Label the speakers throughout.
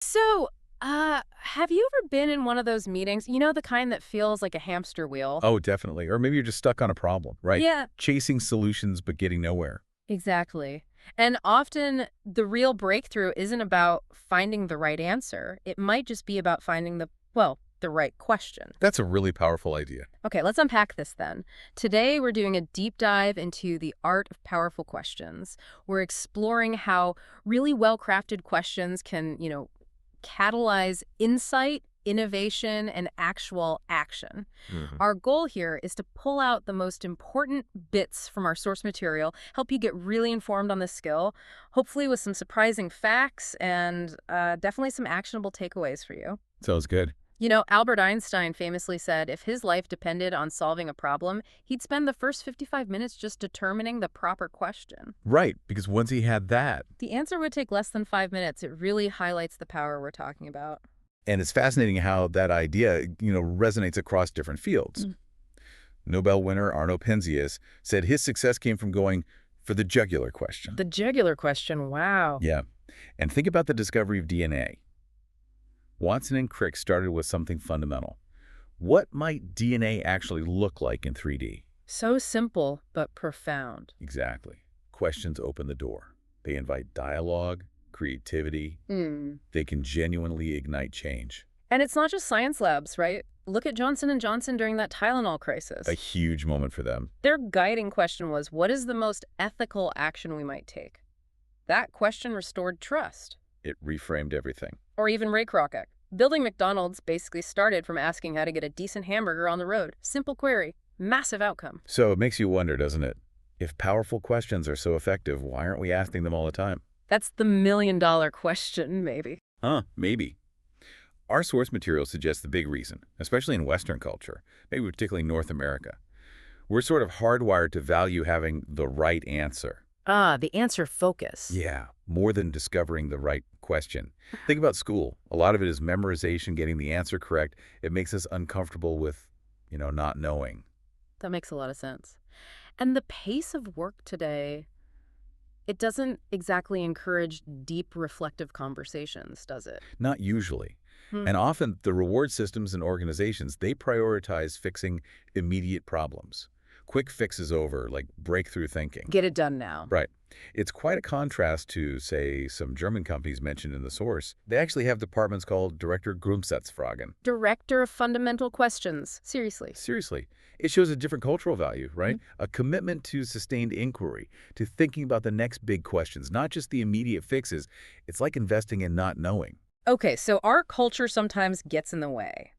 Speaker 1: So, have you ever been in one of those meetings? You know, the kind that feels like a hamster wheel?
Speaker 2: Oh, definitely. Or maybe you're just stuck on a problem, right?
Speaker 1: Yeah,
Speaker 2: Chasing solutions but getting nowhere.
Speaker 1: exactly. And often the real breakthrough isn't about finding the right answer. It might just be about finding the right question.
Speaker 2: That's a really powerful idea.
Speaker 1: Okay, let's unpack this then. Today, we're doing a deep dive into the art of powerful questions. We're exploring how really well-crafted questions can, catalyze insight, innovation, and actual action.
Speaker 2: Hmm.
Speaker 1: Our goal here is to pull out the most important bits from our source material, help you get really informed on this skill, hopefully with some surprising facts and definitely some actionable takeaways for you.
Speaker 2: Sounds good.
Speaker 1: You know, Albert Einstein famously said if his life depended on solving a problem, he'd spend the first 55 minutes just determining the proper question.
Speaker 2: Right, because once he had that,
Speaker 1: The answer would take less than 5 minutes. It really highlights the power we're talking about.
Speaker 2: and it's fascinating how that idea, resonates across different fields. Nobel winner Arno Penzias said his success came from going for the jugular question.
Speaker 1: The jugular question, wow.
Speaker 2: Yeah. And think about the discovery of DNA. Watson and Crick started with something fundamental. What might DNA actually look like in 3D?
Speaker 1: So simple, but profound.
Speaker 2: Exactly. Questions open the door. They invite dialogue, creativity.
Speaker 1: Hmm.
Speaker 2: They can genuinely ignite change.
Speaker 1: And it's not just science labs, right? Look at Johnson & Johnson during that Tylenol crisis.
Speaker 2: A huge moment for them.
Speaker 1: Their guiding question was, what is the most ethical action we might take? That question restored trust.
Speaker 2: It reframed everything.
Speaker 1: Or even Ray Kroc. Building McDonald's basically started from asking how to get a decent hamburger on the road. Simple query, massive outcome.
Speaker 2: So it makes you wonder, doesn't it? If powerful questions are so effective, why aren't we asking them all the time?
Speaker 1: That's the million-dollar question, maybe.
Speaker 2: Huh, maybe. Our source material suggests the big reason, especially in Western culture, maybe particularly North America. We're sort of hardwired to value having the right answer.
Speaker 1: Ah, the answer focus.
Speaker 2: Yeah, more than discovering the right question. Think about school. A lot of it is memorization, getting the answer correct. It makes us uncomfortable with, not knowing.
Speaker 1: That makes a lot of sense. And the pace of work today, it doesn't exactly encourage deep reflective conversations, does it?
Speaker 2: Not usually.
Speaker 1: Hmm.
Speaker 2: And often the reward systems and organizations, they prioritize fixing immediate problems. Quick fixes over, like breakthrough thinking.
Speaker 1: Get it done now.
Speaker 2: Right. It's quite a contrast to, say, some German companies mentioned in the source. They actually have departments called Director Grundsatzfragen.
Speaker 1: Director of Fundamental Questions. Seriously.
Speaker 2: Seriously, it shows a different cultural value, right? A commitment to sustained inquiry, to thinking about the next big questions, not just the immediate fixes. It's like investing in not knowing.
Speaker 1: Okay, so our culture sometimes gets in the way.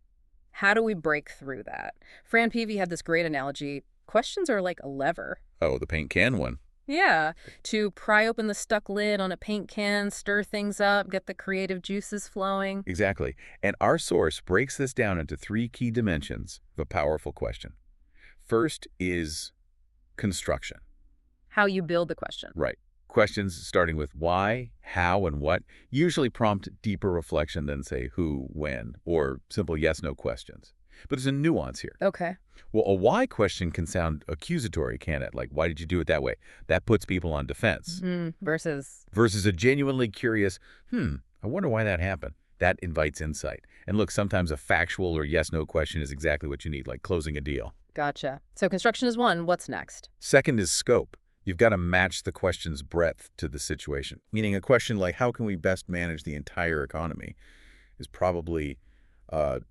Speaker 1: How do we break through that? Fran Peavy had this great analogy. Questions are like a lever.
Speaker 2: Oh, the paint can one.
Speaker 1: Yeah, to pry open the stuck lid on a paint can, stir things up, get the creative juices flowing.
Speaker 2: Exactly. And our source breaks this down into three key dimensions of a powerful question. First is construction.
Speaker 1: How you build the question.
Speaker 2: Right. Questions starting with why, how, and what usually prompt deeper reflection than, say, who, when, or simple yes-no questions. But there's a nuance here.
Speaker 1: Okay.
Speaker 2: Well, a why question can sound accusatory, can it? Like, why did you do it that way? That puts people on defense.
Speaker 1: Versus.
Speaker 2: Versus a genuinely curious, I wonder why that happened. That invites insight. And look, sometimes a factual or yes-no question is exactly what you need, like closing a deal.
Speaker 1: Gotcha. So construction is one. What's next?
Speaker 2: Second is scope. You've got to match the question's breadth to the situation. Meaning a question like, how can we best manage the entire economy, is probably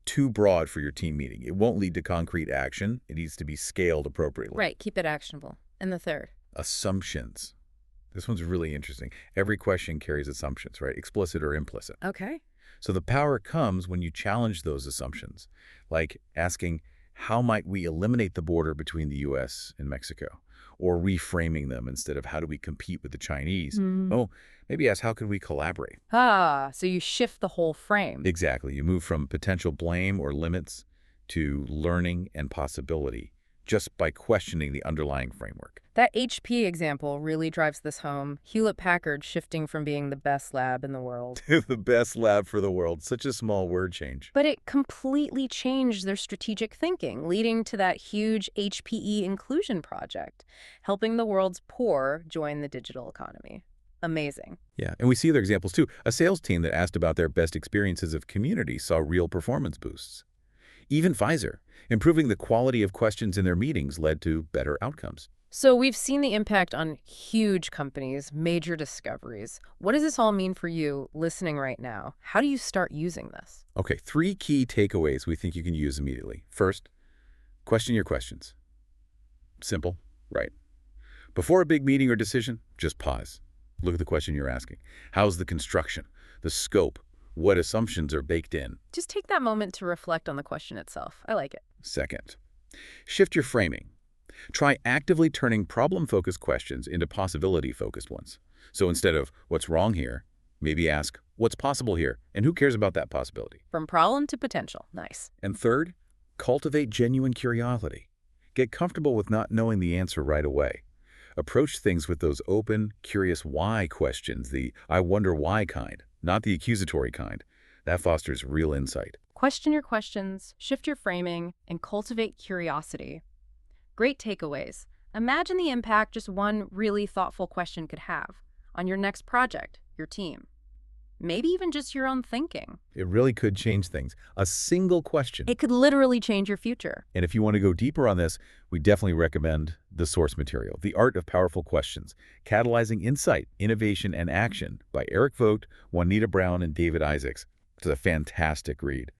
Speaker 2: too broad for your team meeting. It won't lead to concrete action. It needs to be scaled appropriately.
Speaker 1: Right, keep it actionable. And the third.
Speaker 2: Assumptions. This one's really interesting. Every question carries assumptions, right? Explicit or implicit.
Speaker 1: Okay.
Speaker 2: So the power comes when you challenge those assumptions, like asking, how might we eliminate the border between the U.S. and Mexico? Or reframing them instead of how do we compete with the Chinese? Oh, maybe ask, how can we collaborate?
Speaker 1: Ah, so you shift the whole frame.
Speaker 2: Exactly. You move from potential blame or limits to learning and possibility just by questioning the underlying framework.
Speaker 1: That HP example really drives this home. Hewlett-Packard shifting from being the best lab in the world.
Speaker 2: The best lab for the world. Such a small word change.
Speaker 1: But it completely changed their strategic thinking, leading to that huge HPE inclusion project, helping the world's poor join the digital economy. Amazing.
Speaker 2: Yeah, and we see other examples too. A sales team that asked about their best experiences of community saw real performance boosts. Even Pfizer, improving the quality of questions in their meetings led to better outcomes.
Speaker 1: So we've seen the impact on huge companies, major discoveries. What does this all mean for you listening right now? How do you start using this?
Speaker 2: Okay, 3 key takeaways we think you can use immediately. First, question your questions. Simple, right? Before a big meeting or decision, just pause. Look at the question you're asking. How's the construction? The scope? What assumptions are baked in?
Speaker 1: Just take that moment to reflect on the question itself. I like it.
Speaker 2: Second, shift your framing. Try actively turning problem-focused questions into possibility-focused ones. So instead of, what's wrong here, maybe ask, what's possible here, and who cares about that possibility?
Speaker 1: From problem to potential. Nice.
Speaker 2: And third, cultivate genuine curiosity. Get comfortable with not knowing the answer right away. Approach things with those open, curious why questions, the I wonder why kind, not the accusatory kind. That fosters real insight.
Speaker 1: Question your questions, shift your framing, and cultivate curiosity. Great takeaways. Imagine the impact just one really thoughtful question could have on your next project, your team, maybe even just your own thinking.
Speaker 2: It really could change things. A single question.
Speaker 1: It could literally change your future.
Speaker 2: And if you want to go deeper on this, we definitely recommend the source material, The Art of Powerful Questions, Catalyzing Insight, Innovation, and Action by Eric Vogt, Juanita Brown, and David Isaacs. It's a fantastic read.